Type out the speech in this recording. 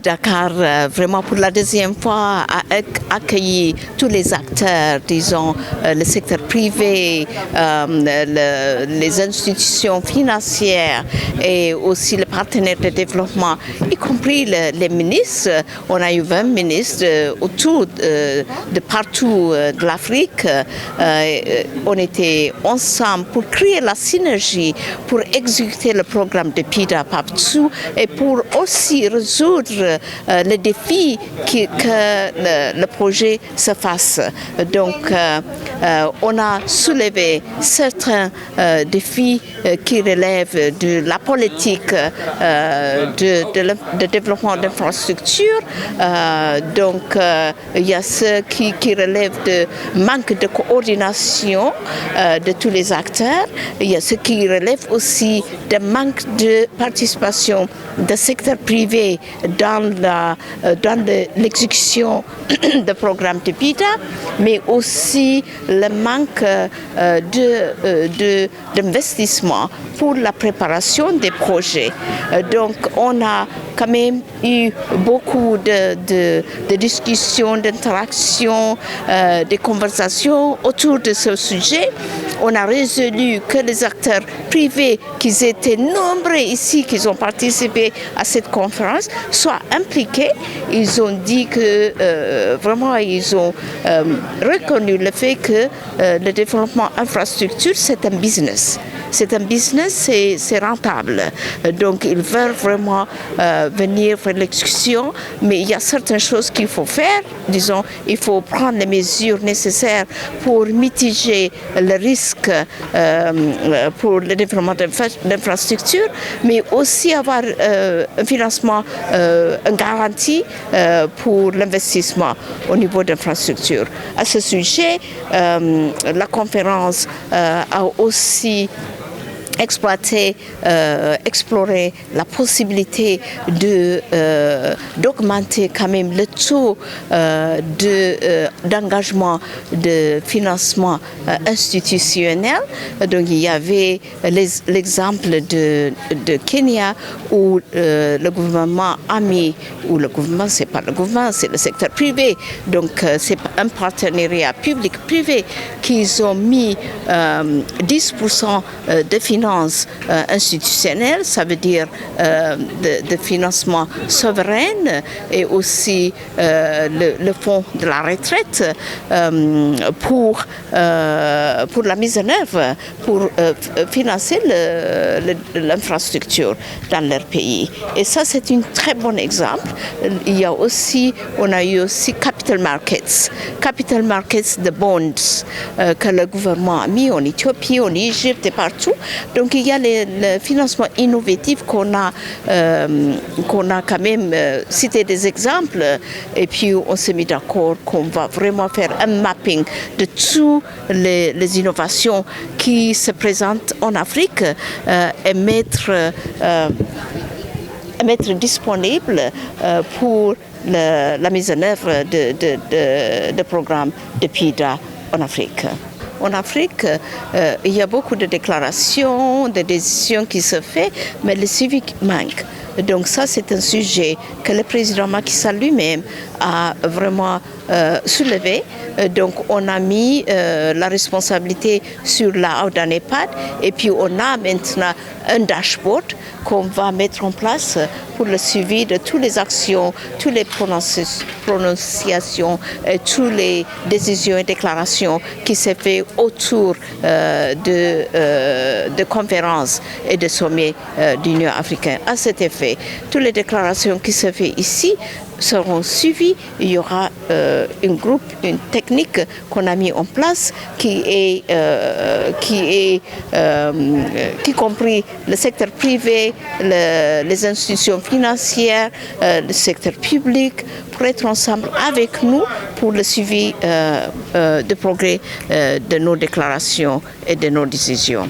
Dakar, vraiment pour la deuxième fois, a accueilli tous les acteurs, disons, le secteur privé, les institutions financières et aussi les partenaires de développement, y compris les ministres. On a eu 20 ministres autour de partout de l'Afrique. On était ensemble pour créer la synergie, pour exécuter le programme de PIDA partout et pour aussi résoudre les défis que le projet se fasse. Donc, on a soulevé certains défis qui relèvent de la politique de développement d'infrastructures. Donc, il y a ceux qui relèvent de manque de coordination de tous les acteurs. Il y a ceux qui relèvent aussi de manque de participation du secteur privé dans l'exécution du programme de PIDA, mais aussi le manque d'investissement pour la préparation des projets. Donc, on a quand même eu beaucoup de discussions, d'interactions, de conversations autour de ce sujet. On a résolu que les acteurs privés qui étaient nombreux ici, qui ont participé à cette conférence, soient impliqués. Ils ont dit que vraiment, ils ont reconnu le fait que le développement infrastructure, c'est un business. C'est un business, c'est rentable. Donc, ils veulent vraiment venir faire l'exécution, mais il y a certaines choses qu'il faut faire. Disons, il faut prendre les mesures nécessaires pour mitiger le risque pour le développement d'infrastructures, mais aussi avoir un financement, une garantie pour l'investissement au niveau d'infrastructures. À ce sujet, la conférence a aussi explorer la possibilité d'augmenter quand même le taux d'engagement de financement institutionnel. Donc il y avait l'exemple de Kenya où le gouvernement a mis, ou le gouvernement, c'est pas le gouvernement, c'est le secteur privé, donc c'est un partenariat public-privé qu'ils ont mis 10% de financement institutionnel, ça veut dire de financement souverain et aussi le fonds de la retraite pour la mise en œuvre, pour financer l'infrastructure dans leur pays. Et ça, c'est un très bon exemple. On a eu aussi capital markets de bonds que le gouvernement a mis en Éthiopie, en Égypte et partout. Donc il y a le financement innovatif qu'on a quand même cité des exemples et puis on s'est mis d'accord qu'on va vraiment faire un mapping de toutes les innovations qui se présentent en Afrique et mettre disponible pour la mise en œuvre de programmes de PIDA en Afrique. En Afrique, il y a beaucoup de déclarations, de décisions qui se font, mais le suivi manque. Donc ça, c'est un sujet que le président Macky Sall lui-même a vraiment soulevé. Donc on a mis la responsabilité sur la AUDANEPAD et puis on a maintenant un dashboard qu'on va mettre en place pour le suivi de toutes les actions, toutes les prononciations, toutes les décisions et déclarations qui se font autour de conférences et de sommets de l'Union africaine. À cet effet, toutes les déclarations qui se font ici seront suivies. Il y aura une technique qu'on a mis en place qui compris le secteur privé, les institutions financières, le secteur public, pour être ensemble avec nous pour le suivi de progrès de nos déclarations et de nos décisions.